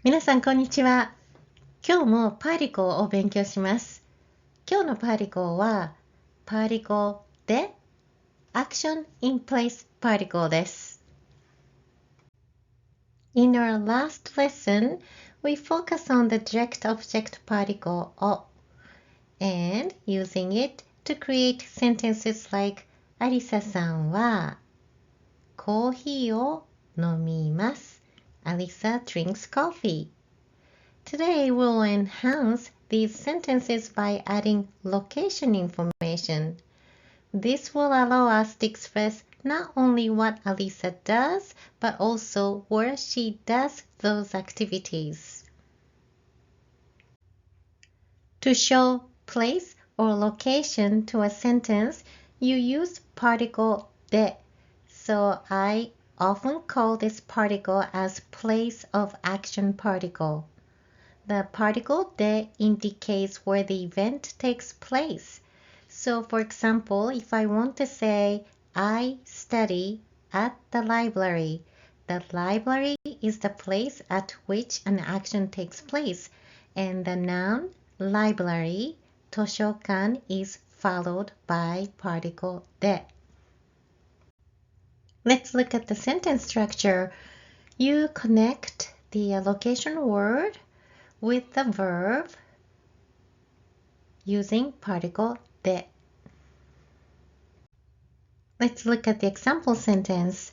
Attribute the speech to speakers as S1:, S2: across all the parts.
S1: 皆さんこんにちは。今日もパーリコを勉強します。今日のパーリコはパーリコで Action in Place パーリコです。In our last lesson, we focus on the direct object particle を and using it to create sentences like アリサさんはコーヒーを飲みます。Alisa drinks coffee.Today we'll enhance these sentences by adding location information. This will allow us to express not only what Alisa does, but also where she does those activities. To show place or location to a sentence, you use particle de. So I often call this particle as place of action particle.The particle de indicates where the event takes place. So for example, if I want to say, I study at the library, the library is the place at which an action takes place, and the noun library, 図書館 is followed by particle de. Let's look at the sentence structure. You connect the location word with the verb using particle de. Let's look at the example sentence.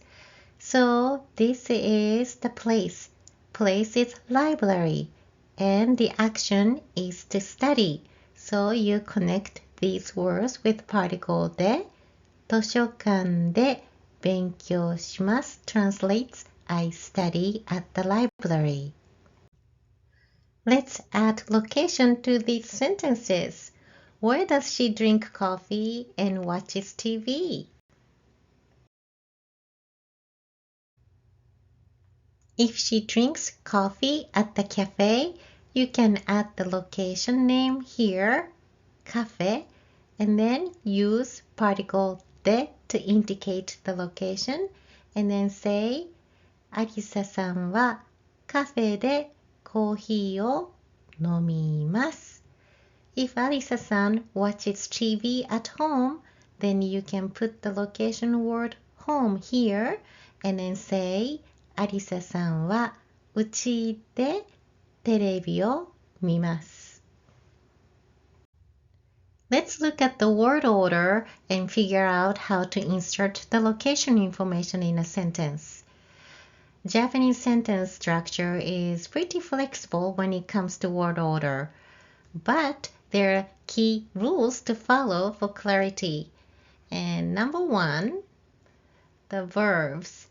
S1: So this is the place. Place is library and the action is to study. So you connect these words with particle de. 図書館で勉強します translates I study at the library.Let's add location to these sentences. Where does she drink coffee and watches TV? If she drinks coffee at the cafe, you can add the location name here, cafe, and then use particle de to indicate the location, and then say, アリサさんはカフェでコーヒーを飲みます。If Alisa-san watches TV at home, then you can put the location word home here and then say, アリサさんは家でテレビを見ます。Let's look at the word order and figure out how to insert the location information in a sentence.Japanese sentence structure is pretty flexible when it comes to word order, but there are key rules to follow for clarity. And number one, the verbs.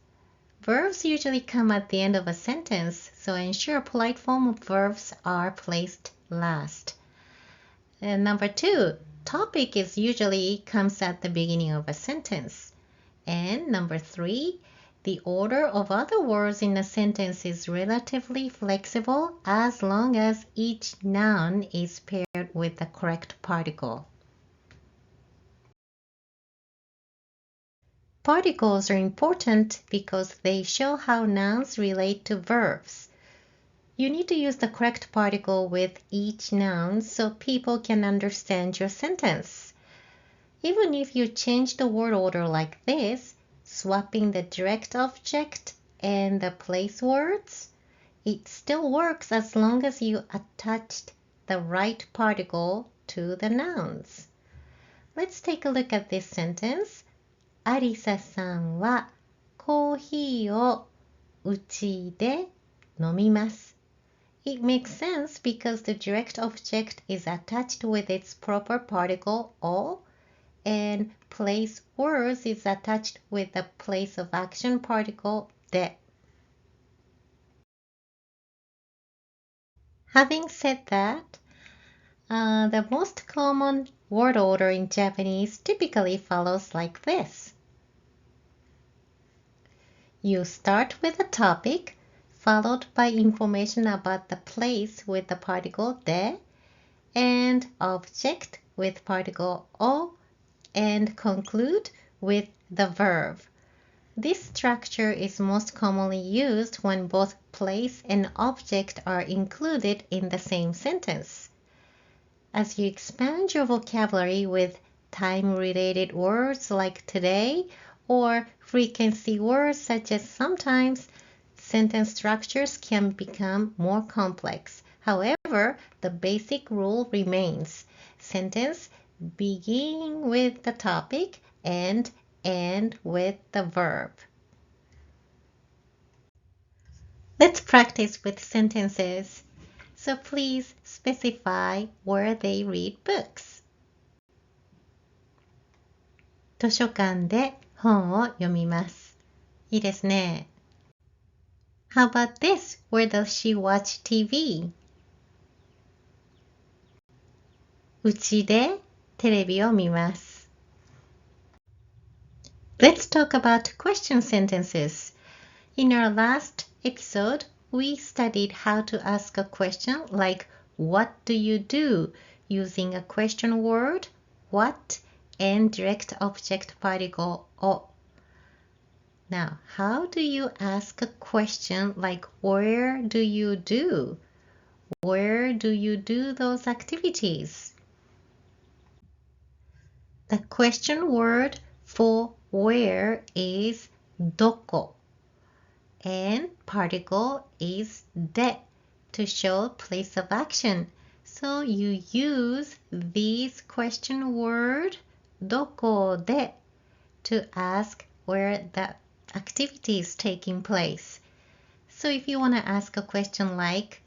S1: Verbs usually come at the end of a sentence, so ensure polite form of verbs are placed last. And number two, topic is usually comes at the beginning of a sentence. And number three, the order of other words in a sentence is relatively flexible as long as each noun is paired with the correct particle. Particles are important because they show how nouns relate to verbs. You need to use the correct particle with each noun so people can understand your sentence. Even if you change the word order like this, swapping the direct object and the place words, it still works as long as you attached the right particle to the nouns. Let's take a look at this sentence. アリサさんはコーヒーを家で飲みます。It makes sense because the direct object is attached with its proper particle o, and place words is attached with the place of action particle de. Having said that, the most common word order in Japanese typically follows like this. You start with a topic, followed by information about the place with the particle de, and object with particle o, and conclude with the verb. This structure is most commonly used when both place and object are included in the same sentence. As you expand your vocabulary with time-related words like today or frequency words such as sometimes, sentence structures can become more complex. However, the basic rule remains. Sentence begin with the topic and end with the verb. Let's practice with sentences. So please specify where they read books. 図書館で本を読みます。いいですね。How about this? Where does she watch TV? うちでテレビを見ます。Let's talk about question sentences. In our last episode, we studied how to ask a question like what do you do using a question word, what, and direct object particle o. Now, how do you ask a question like where do you do? Where do you do those activities? The question word for where is どこ and particle is で to show place of action. So you use this question word どこで to ask where the activity is taking place. So if you want to ask a question like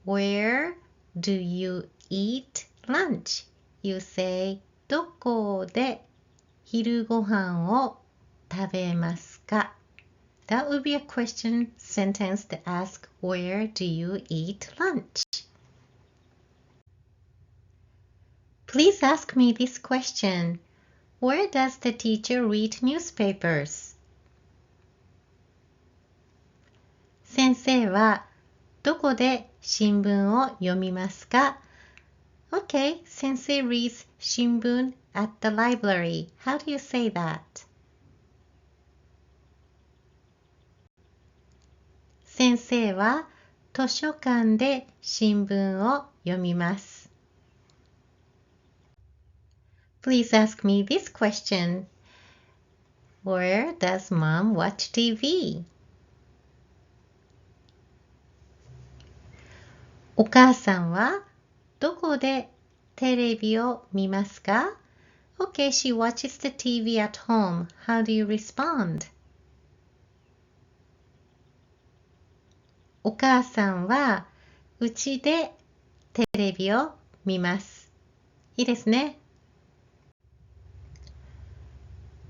S1: where do you eat lunch? You say どこで昼ご飯を食べますか? That would be a question sentence to ask where do you eat lunch? Please ask me this question. Where does the teacher read newspapers? 先生はどこで新聞を読みますか? Okay, Sensei reads 新聞 at the library. How do you say that? 先生は図書館で新聞を読みます。Please ask me this question. Where does mom watch TV? お母さんはどこでテレビを見ますか? Okay, she watches the TV at home. How do you respond? お母さんはうちでテレビを見ます。いいですね。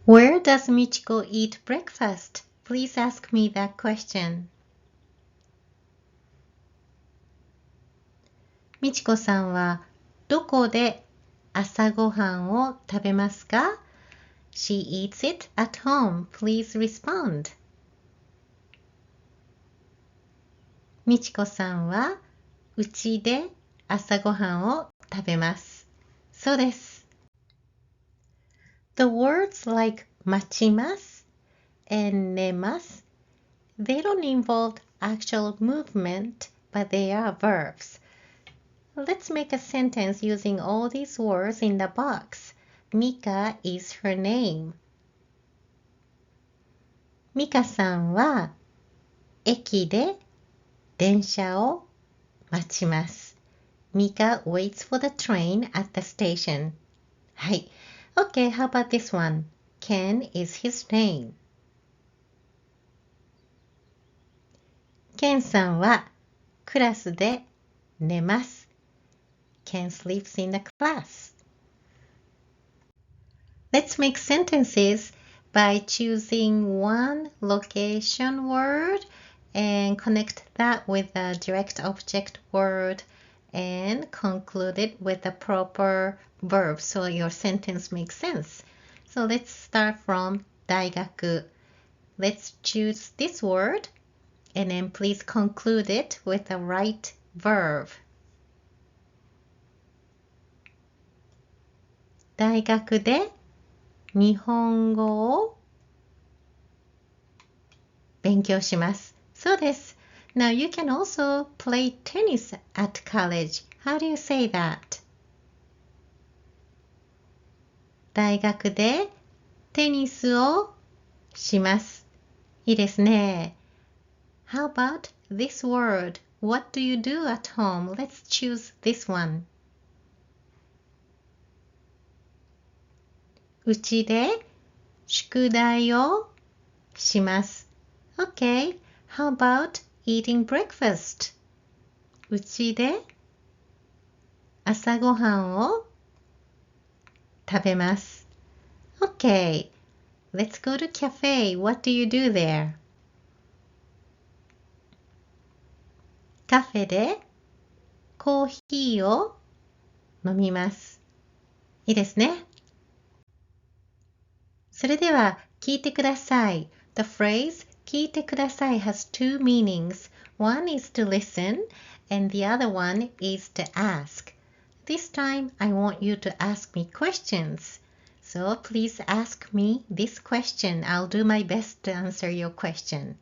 S1: Where does Michiko eat breakfast? Please ask me that question. みちこさんはどこで朝ごはんを食べますか? She eats it at home. Please respond. みちこさんはうちで朝ごはんを食べます。そうです。The words like 待ちます and 寝ます they don't involve actual movement, but they are verbs. Let's make a sentence using all these words in the box. Mika is her name. ミカさんは駅で電車を待ちます。Mika waits for the train at the station. はい。Okay, how about this one? Ken is his name. ケンさんはクラスで寝ます。Ken sleeps in the class. Let's make sentences by choosing one location word and connect that with a direct object word and conclude it with a proper verb so your sentence makes sense. So let's start from 大学. Let's choose this word and then please conclude it with the right verb. 大学で日本語を勉強します。そうです。Now you can also play tennis at college. How do you say that? 大学でテニスをします。いいですね。How about this word? What do you do at home? Let's choose this one. うちで宿題をします。Okay. How about eating breakfast? うちで朝ごはんを食べます。Okay. Let's go to cafe. What do you do there? カフェでコーヒーを飲みます。いいですね。それでは聞いてください。The phrase 聞いてください has two meanings. One is to listen and the other one is to ask. This time I want you to ask me questions. So please ask me this question. I'll do my best to answer your question.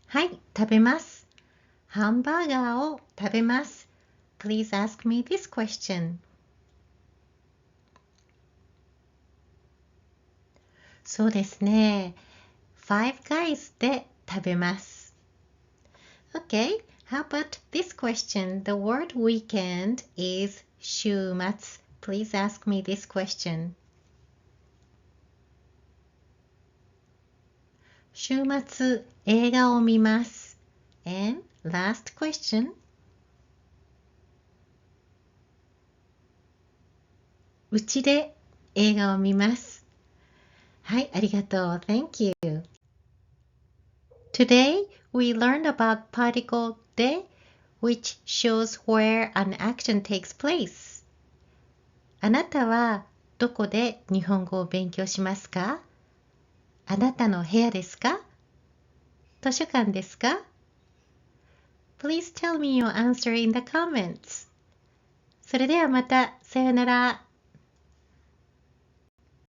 S1: はい、食べます。ハンバーガーを食べます。Please ask me this question. そうですね。Five Guys で食べます。Okay, how about this question? The word weekend is 週末. Please ask me this question. 週末映画を見ます。And last question. うちで映画を見ます。はい、ありがとう。Thank you. Today, we learned about particle で which shows where an action takes place. あなたはどこで日本語を勉強しますか？あなたの部屋ですか？図書館ですか？ Please tell me your answer in the comments. それではまた、さよなら。